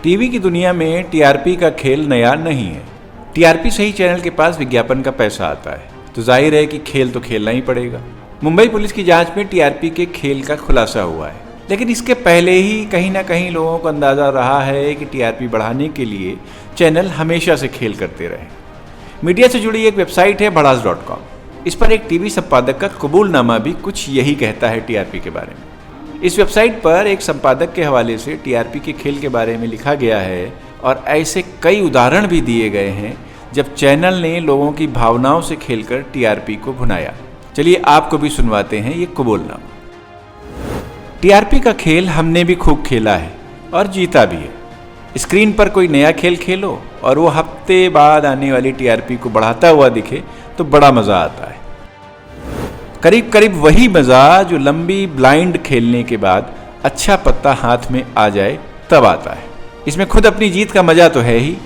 TV की दुनिया में टीआरपी का खेल नया नहीं है। टीआरपी से ही चैनल के पास विज्ञापन का पैसा आता है, तो जाहिर है कि खेल तो खेलना ही पड़ेगा। मुंबई पुलिस की जांच में टीआरपी के खेल का खुलासा हुआ है, लेकिन इसके पहले ही कहीं ना कहीं लोगों को अंदाज़ा रहा है कि टीआरपी बढ़ाने के लिए चैनल हमेशा से खेल करते रहे। मीडिया से जुड़ी एक वेबसाइट है भड़ास.com। इस पर एक टीवी संपादक का कबूलनामा भी कुछ यही कहता है टीआरपी के बारे में। इस वेबसाइट पर एक संपादक के हवाले से टीआरपी के खेल के बारे में लिखा गया है और ऐसे कई उदाहरण भी दिए गए हैं जब चैनल ने लोगों की भावनाओं से खेलकर टीआरपी को भुनाया। चलिए आपको भी सुनवाते हैं ये कबूलनामा। टीआरपी का खेल हमने भी खूब खेला है और जीता भी है। स्क्रीन पर कोई नया खेल खेलो और वो हफ्ते बाद आने वाली टीआरपी को बढ़ाता हुआ दिखे तो बड़ा मज़ा आता है। करीब करीब वही मज़ा जो लंबी ब्लाइंड खेलने के बाद अच्छा पत्ता हाथ में आ जाए तब आता है। इसमें खुद अपनी जीत का मज़ा तो है ही,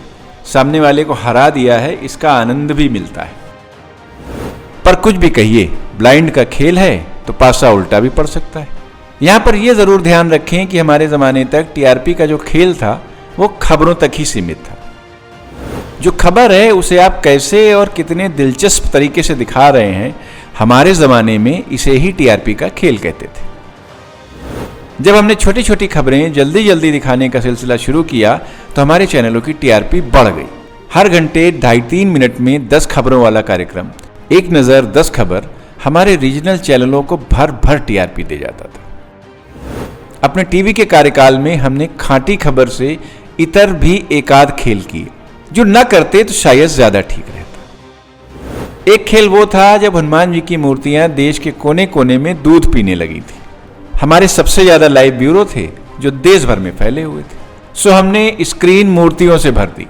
सामने वाले को हरा दिया है इसका आनंद भी मिलता है। पर कुछ भी कहिए, ब्लाइंड का खेल है तो पासा उल्टा भी पड़ सकता है। यहाँ पर यह ज़रूर ध्यान रखें कि हमारे ज़माने तक टीआरपी का जो खेल था वो खबरों तक ही सीमित था। जो खबर है उसे आप कैसे और कितने दिलचस्प तरीके से दिखा रहे हैं, हमारे ज़माने में इसे ही टीआरपी का खेल कहते थे। जब हमने छोटी छोटी खबरें जल्दी जल्दी दिखाने का सिलसिला शुरू किया तो हमारे चैनलों की टीआरपी बढ़ गई। हर घंटे 2.5-3 मिनट में 10 खबरों वाला कार्यक्रम, एक नज़र 10 खबर, हमारे रीजनल चैनलों को भर भर टीआरपी दे जाता था। अपने टीवी के कार्यकाल में हमने खांटी खबर से इतर भी एकाध खेल किए, जो न करते तो शायद ज़्यादा ठीक रहता। एक खेल वो था जब हनुमान जी की मूर्तियां देश के कोने कोने में दूध पीने लगी थी। हमारे सबसे ज़्यादा लाइव ब्यूरो थे जो देश भर में फैले हुए थे, सो हमने स्क्रीन मूर्तियों से भर दी।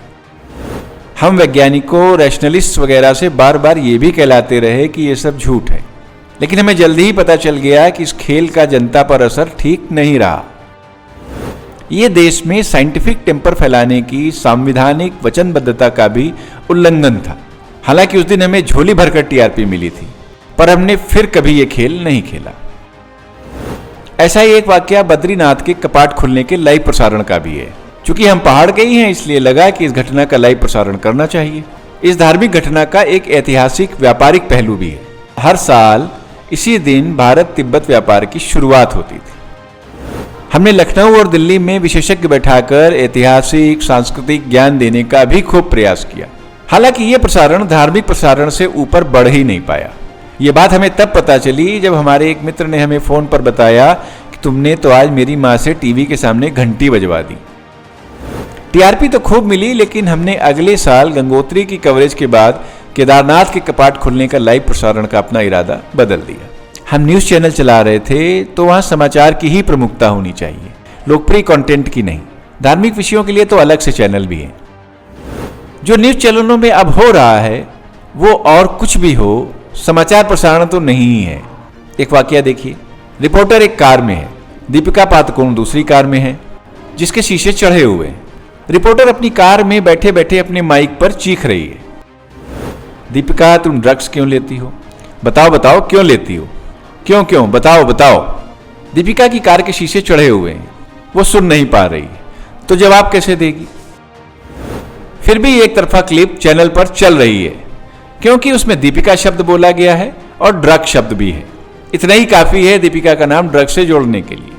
हम वैज्ञानिकों, रैशनलिस्ट वगैरह से बार बार ये भी कहलाते रहे कि ये सब झूठ है, लेकिन हमें जल्दी ही पता चल गया कि इस खेल का जनता पर असर ठीक नहीं रहा। ये देश में साइंटिफिक टेम्पर फैलाने की संवैधानिक वचनबद्धता का भी उल्लंघन था। हालांकि उस दिन हमें झोली भरकर टीआरपी मिली थी, पर हमने फिर कभी ये खेल नहीं खेला। ऐसा ही एक वाकया बद्रीनाथ के कपाट खुलने के लाइव प्रसारण का भी है। चूंकि हम पहाड़ के ही हैं, इसलिए लगा कि इस घटना का लाइव प्रसारण करना चाहिए। इस धार्मिक घटना का एक ऐतिहासिक व्यापारिक पहलू भी है। हर साल इसी दिन भारत तिब्बत व्यापार की शुरुआत होती थी। हमने लखनऊ और दिल्ली में विशेषज्ञ बैठाकर ऐतिहासिक सांस्कृतिक ज्ञान देने का भी खूब प्रयास किया। हालांकि ये प्रसारण धार्मिक प्रसारण से ऊपर बढ़ ही नहीं पाया। ये बात हमें तब पता चली जब हमारे एक मित्र ने हमें फ़ोन पर बताया कि तुमने तो आज मेरी माँ से टीवी के सामने घंटी बजवा दी। टीआरपी तो खूब मिली, लेकिन हमने अगले साल गंगोत्री की कवरेज के बाद केदारनाथ के कपाट खुलने का लाइव प्रसारण का अपना इरादा बदल दिया। हम न्यूज़ चैनल चला रहे थे तो वहाँ समाचार की ही प्रमुखता होनी चाहिए, लोकप्रिय कंटेंट की नहीं। धार्मिक विषयों के लिए तो अलग से चैनल भी हैं। जो न्यूज़ चैनलों में अब हो रहा है वो और कुछ भी हो, समाचार प्रसारण तो नहीं ही है। एक वाकया देखिए, रिपोर्टर एक कार में है, दीपिका पादुकोण दूसरी कार में है जिसके शीशे चढ़े हुए हैं। रिपोर्टर अपनी कार में बैठे बैठे अपने माइक पर चीख रही है, दीपिका तुम ड्रग्स क्यों लेती हो, बताओ बताओ क्यों लेती हो, क्यों क्यों बताओ बताओ। दीपिका की कार के शीशे चढ़े हुए हैं, वो सुन नहीं पा रही, तो जवाब कैसे देगी। फिर भी एक तरफा क्लिप चैनल पर चल रही है, क्योंकि उसमें दीपिका शब्द बोला गया है और ड्रग शब्द भी है। इतना ही काफ़ी है दीपिका का नाम ड्रग से जोड़ने के लिए।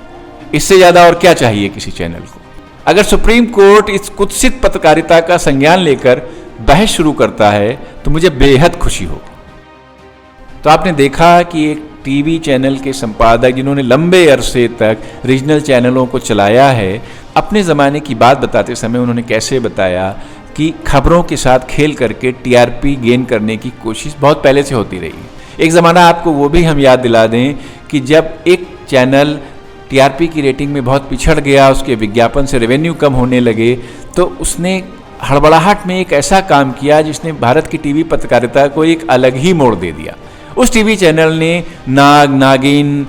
इससे ज़्यादा और क्या चाहिए किसी चैनल को। अगर सुप्रीम कोर्ट इस कुत्सित पत्रकारिता का संज्ञान लेकर बहस शुरू करता है तो मुझे बेहद खुशी होगी। तो आपने देखा कि एक टीवी चैनल के संपादक जिन्होंने लंबे अरसे तक रीजनल चैनलों को चलाया है, अपने ज़माने की बात बताते समय उन्होंने कैसे बताया कि खबरों के साथ खेल करके टीआरपी गेन करने की कोशिश बहुत पहले से होती रही है। एक ज़माना आपको वो भी हम याद दिला दें कि जब एक चैनल टीआरपी की रेटिंग में बहुत पिछड़ गया, उसके विज्ञापन से रेवेन्यू कम होने लगे, तो उसने हड़बड़ाहट में एक ऐसा काम किया जिसने भारत की टीवी पत्रकारिता को एक अलग ही मोड़ दे दिया। उस टीवी चैनल ने नाग, नागिन,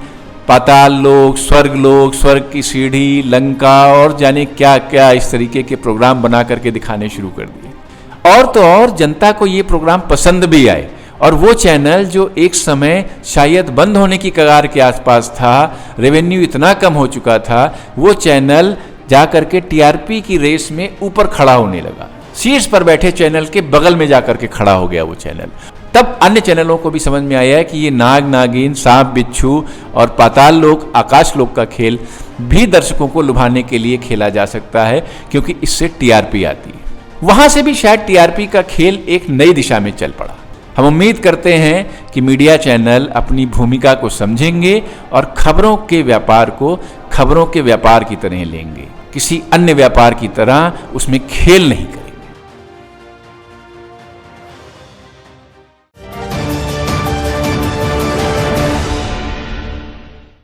पाताल लोक, स्वर्ग की सीढ़ी, लंका और जाने क्या क्या इस तरीके के प्रोग्राम बना करके दिखाने शुरू कर दिए। और तो और जनता को ये प्रोग्राम पसंद भी आए और वो चैनल जो एक समय शायद बंद होने की कगार के आसपास था, रेवेन्यू इतना कम हो चुका था, वो चैनल जाकर के टीआरपी की रेस में ऊपर खड़ा होने लगा। शीर्ष पर बैठे चैनल के बगल में जाकर के खड़ा हो गया वो चैनल। तब अन्य चैनलों को भी समझ में आया कि ये नाग नागिन, सांप बिच्छू और पाताल लोक, आकाश लोक का खेल भी दर्शकों को लुभाने के लिए खेला जा सकता है, क्योंकि इससे टीआरपी आती है। वहां से भी शायद टीआरपी का खेल एक नई दिशा में चल पड़ा। हम उम्मीद करते हैं कि मीडिया चैनल अपनी भूमिका को समझेंगे और खबरों के व्यापार को खबरों के व्यापार की तरह लेंगे, किसी अन्य व्यापार की तरह उसमें खेल नहीं करेंगे।